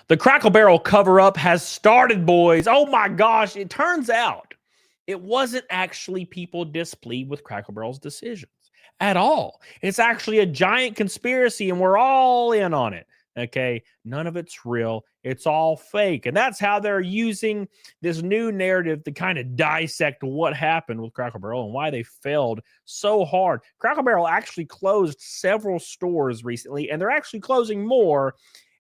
The Crackle Barrel cover up has started, boys. Oh my gosh. It turns out it wasn't actually people displeased with Crackle Barrel's decisions at all. It's actually a giant conspiracy, and we're all in on it. Okay. None of it's real. It's all fake. And that's how they're using this new narrative to kind of dissect what happened with Crackle Barrel and why they failed so hard. Crackle Barrel actually closed several stores recently, and they're actually closing more.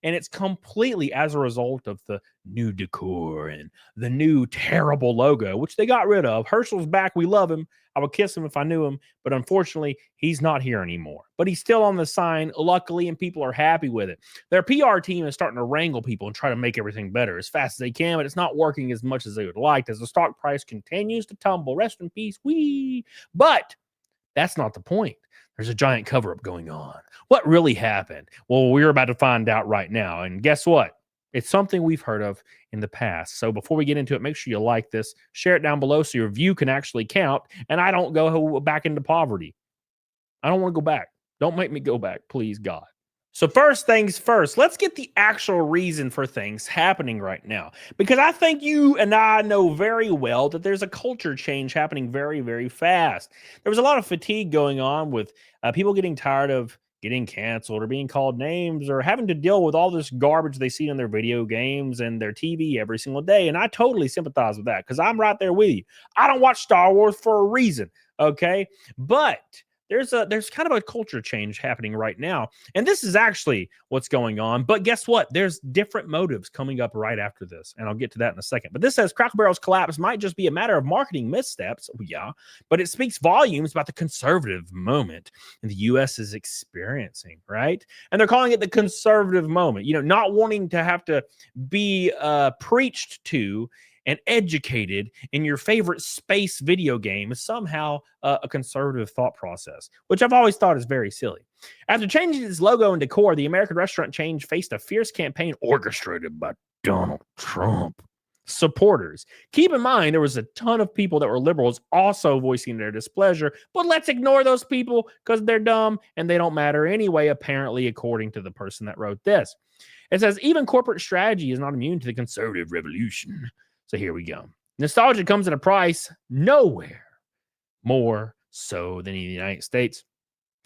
And it's completely as a result of the new decor and the new terrible logo, which they got rid of. Herschel's back. We love him. I would kiss him if I knew him, but unfortunately, he's not here anymore. But he's still on the sign, luckily, and people are happy with it. Their PR team is starting to wrangle people and try to make everything better as fast as they can, but it's not working as much as they would like as the stock price continues to tumble. Rest in peace. Wee. But that's not the point. There's a giant cover up going on. What really happened? Well, we're about to find out right now. And guess what? It's something we've heard of in the past. So before we get into it, make sure you like this, share it down below so your view can actually count. And I don't go back into poverty. I don't want to go back. Don't make me go back, please, God. So first things first, let's get the actual reason for things happening right now. Because I think you and I know very well that there's a culture change happening very, very fast. There was a lot of fatigue going on with people getting tired of getting canceled or being called names or having to deal with all this garbage they see in their video games and their TV every single day. And I totally sympathize with that because I'm right there with you. I don't watch Star Wars for a reason, okay? But there's kind of a culture change happening right now, and this is actually what's going on. But guess what? There's different motives coming up right after this, and I'll get to that in a second. But this says Crackle Barrel's collapse might just be a matter of marketing missteps. Yeah, but it speaks volumes about the conservative moment the U.S. is experiencing, right? And they're calling it the conservative moment. You know, not wanting to have to be preached to and educated in your favorite space video game is somehow a conservative thought process, which I've always thought is very silly. After changing its logo and decor, the American restaurant chain faced a fierce campaign orchestrated by Donald Trump supporters. Keep in mind, there was a ton of people that were liberals also voicing their displeasure, but let's ignore those people because they're dumb and they don't matter anyway, apparently, according to the person that wrote this. It says, even corporate strategy is not immune to the conservative revolution. So here we go. Nostalgia comes at a price nowhere more so than in the United States.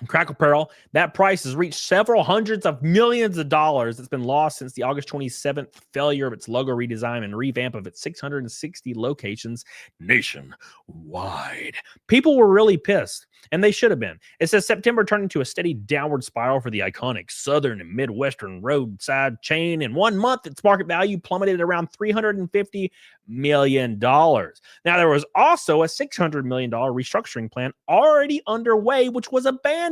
Crackle Barrel, that price has reached several hundreds of millions of dollars. It's been lost since the August 27th failure of its logo redesign and revamp of its 660 locations nationwide. People were really pissed, and they should have been. It says September turned into a steady downward spiral for the iconic Southern and Midwestern roadside chain. In 1 month, its market value plummeted around $350 million. Now, there was also a $600 million restructuring plan already underway, which was abandoned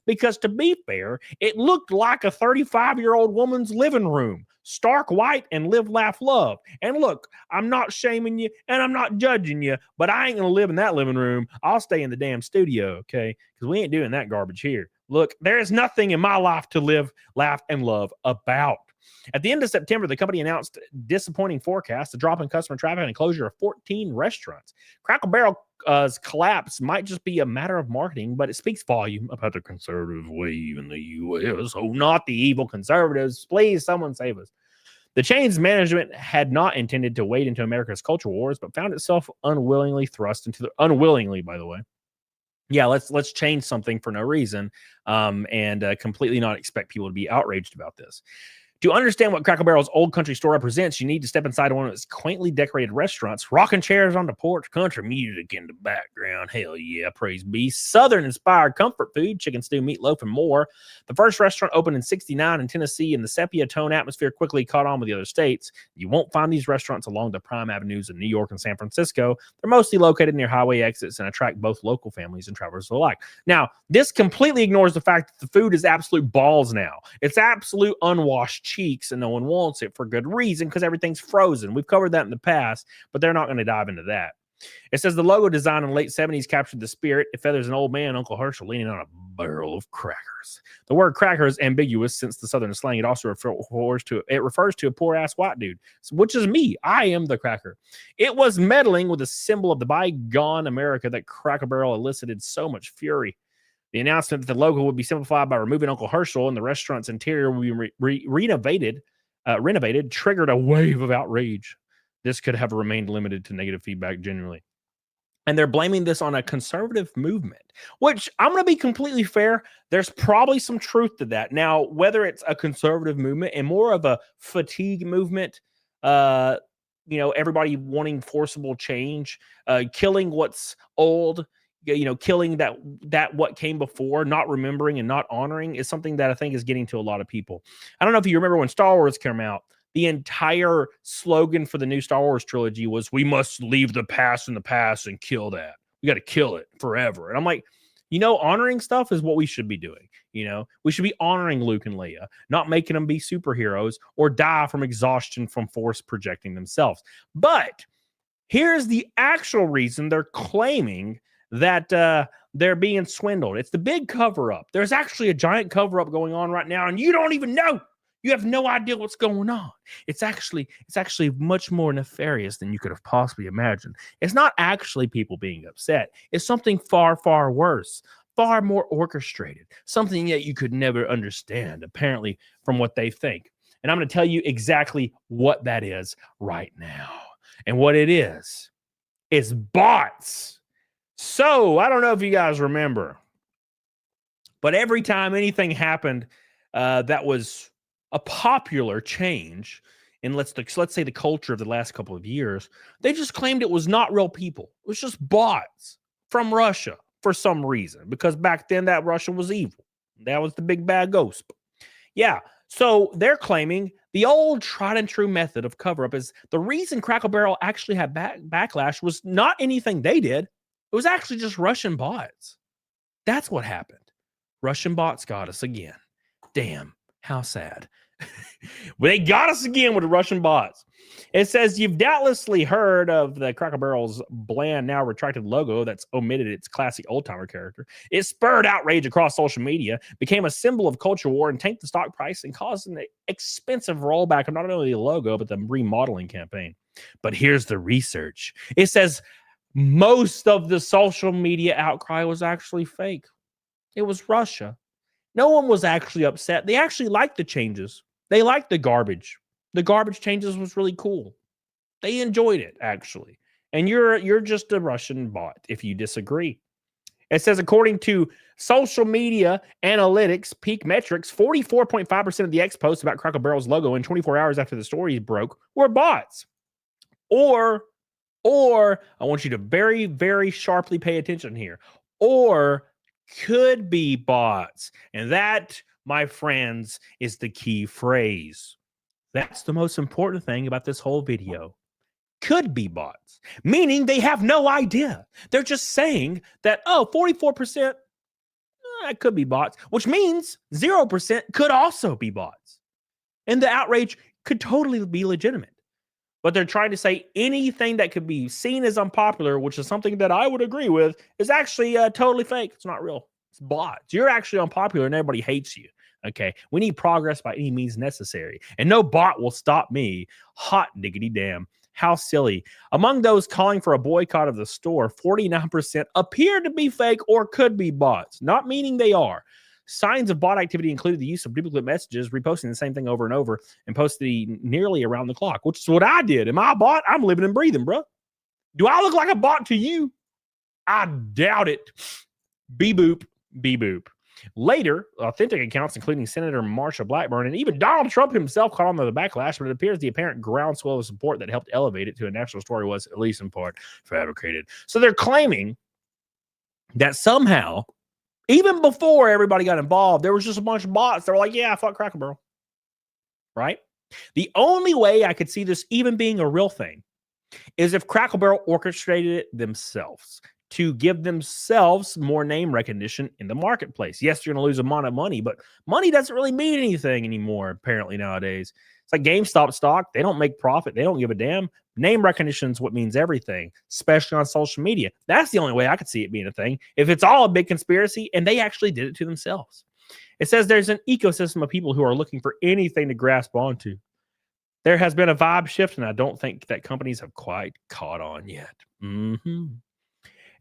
because, to be fair, it looked like a 35-year-old woman's living room. Stark white and live, laugh, love. And look, I'm not shaming you and I'm not judging you, but I ain't going to live in that living room. I'll stay in the damn studio, okay? Because we ain't doing that garbage here. Look, there is nothing in my life to live, laugh, and love about. At the end of September, the company announced disappointing forecasts, a drop in customer traffic, and a closure of 14 restaurants. Crackle Barrel's collapse might just be a matter of marketing, but it speaks volume about the conservative wave in the U.S. Oh, not the evil conservatives. Please, someone save us. The chain's management had not intended to wade into America's culture wars, but found itself unwillingly thrust into unwillingly, by the way. Yeah, let's change something for no reason, and completely not expect people to be outraged about this. To understand what Crackle Barrel's old country store represents, you need to step inside one of its quaintly decorated restaurants, rocking chairs on the porch, country music in the background. Hell yeah, praise be. Southern-inspired comfort food, chicken stew, meatloaf, and more. The first restaurant opened in '69 in Tennessee, and the sepia-tone atmosphere quickly caught on with the other states. You won't find these restaurants along the prime avenues of New York and San Francisco. They're mostly located near highway exits and attract both local families and travelers alike. Now, this completely ignores the fact that the food is absolute balls now. It's absolute unwashed cheeks, and no one wants it for good reason because everything's frozen. We've covered that in the past, but they're not going to dive into that. It says the logo design in the late 70s captured the spirit. It feathers an old man, Uncle Herschel, leaning on a barrel of crackers. The word cracker is ambiguous since the Southern slang. It also refers to a poor-ass white dude, which is me. I am the cracker. It was meddling with a symbol of the bygone America that Crackle Barrel elicited so much fury. The announcement that the logo would be simplified by removing Uncle Herschel and the restaurant's interior would be renovated renovated triggered a wave of outrage. This could have remained limited to negative feedback generally. And they're blaming this on a conservative movement, which I'm going to be completely fair. There's probably some truth to that. Now, whether it's a conservative movement and more of a fatigue movement, uh, everybody wanting forcible change, killing what's old, killing that what came before, not remembering and not honoring is something that I think is getting to a lot of people. I don't know if you remember when Star Wars came out, the entire slogan for the new Star Wars trilogy was, "We must leave the past in the past and kill that. We got to kill it forever." And I'm like, honoring stuff is what we should be doing. We should be honoring Luke and Leia, not making them be superheroes or die from exhaustion from force projecting themselves. But here's the actual reason they're claiming that they're being swindled. It's the big cover up. There's actually a giant cover up going on right now, and you don't even know. You have no idea what's going on. It's actually much more nefarious than you could have possibly imagined. It's not actually people being upset. It's something far, far worse, far more orchestrated, something that you could never understand, apparently, from what they think. And I'm going to tell you exactly what that is right now. And what it is bots. So I don't know if you guys remember, but every time anything happened that was a popular change in let's say the culture of the last couple of years, they just claimed it was not real people. It was just bots from Russia for some reason, because back then that Russia was evil. That was the big bad ghost. Yeah. So they're claiming the old tried and true method of cover up is the reason Crackle Barrel actually had backlash was not anything they did. It was actually just Russian bots. That's what happened. Russian bots got us again. Damn, how sad. Well, they got us again with the Russian bots. It says, you've doubtlessly heard of the Crackle Barrel's bland, now retracted logo that's omitted its classic old-timer character. It spurred outrage across social media, became a symbol of culture war, and tanked the stock price and caused an expensive rollback of not only the logo, but the remodeling campaign. But here's the research. It says most of the social media outcry was actually fake. It was Russia. No one was actually upset. They actually liked the changes. They liked the garbage. The garbage changes was really cool. They enjoyed it, actually. And you're just a Russian bot if you disagree. It says, according to social media analytics peak metrics, 44.5% of the X posts about Crackle Barrel's logo in 24 hours after the story broke were bots. Or I want you to very, very sharply pay attention here. Or could be bots. And that, my friends, is the key phrase. That's the most important thing about this whole video. Could be bots, meaning they have no idea. They're just saying that, 44%, that could be bots, which means 0% could also be bots. And the outrage could totally be legitimate. But they're trying to say anything that could be seen as unpopular, which is something that I would agree with, is actually totally fake. It's not real. It's bots. You're actually unpopular and everybody hates you. Okay. We need progress by any means necessary. And no bot will stop me. Hot diggity damn. How silly. Among those calling for a boycott of the store, 49% appear to be fake or could be bots, not meaning they are. Signs of bot activity included the use of duplicate messages, reposting the same thing over and over, and posting nearly around the clock, which is what I did. Am I a bot? I'm living and breathing, bro. Do I look like a bot to you? I doubt it. Beep boop, beep boop. Later, authentic accounts, including Senator Marsha Blackburn and even Donald Trump himself, caught on to the backlash, but it appears the apparent groundswell of support that helped elevate it to a national story was, at least in part, fabricated. So they're claiming that somehow, even before everybody got involved, there was just a bunch of bots that were like, yeah, fuck Crackle Barrel. Right? The only way I could see this even being a real thing is if Crackle Barrel orchestrated it themselves to give themselves more name recognition in the marketplace. Yes, you're going to lose a amount of money, but money doesn't really mean anything anymore, apparently, nowadays. It's like GameStop stock. They don't make profit. They don't give a damn. Name recognition is what means everything, especially on social media. That's the only way I could see it being a thing. If it's all a big conspiracy and they actually did it to themselves. It says there's an ecosystem of people who are looking for anything to grasp onto. There has been a vibe shift, and I don't think that companies have quite caught on yet.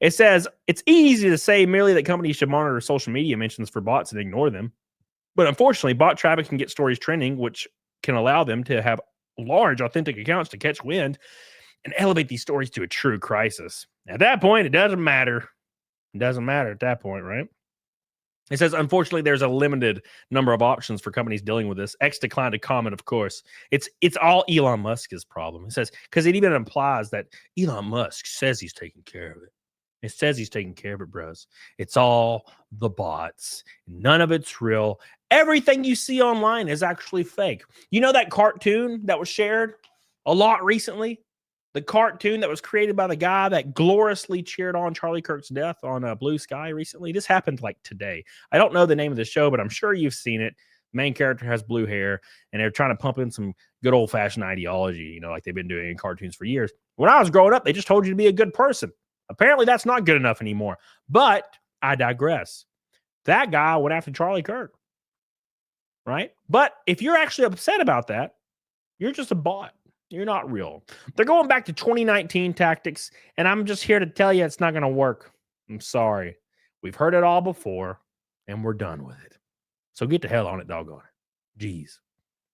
It says it's easy to say merely that companies should monitor social media mentions for bots and ignore them. But unfortunately, bot traffic can get stories trending, which can allow them to have large, authentic accounts to catch wind and elevate these stories to a true crisis. At that point, it doesn't matter. It doesn't matter at that point, right? It says, unfortunately, there's a limited number of options for companies dealing with this. X declined to comment, of course. It's all Elon Musk's problem. It says, because it even implies that Elon Musk says he's taking care of it. It says he's taking care of it, bros. It's all the bots. None of it's real. Everything you see online is actually fake. You know that cartoon that was shared a lot recently? The cartoon that was created by the guy that gloriously cheered on Charlie Kirk's death on Blue Sky recently. This happened like today. I don't know the name of the show, but I'm sure you've seen it. Main character has blue hair, and they're trying to pump in some good old-fashioned ideology, like they've been doing in cartoons for years. When I was growing up, they just told you to be a good person. Apparently, that's not good enough anymore. But I digress. That guy went after Charlie Kirk, right? But if you're actually upset about that, you're just a bot. You're not real. They're going back to 2019 tactics, and I'm just here to tell you it's not going to work. I'm sorry. We've heard it all before, and we're done with it. So get the hell on it, doggone it. Jeez.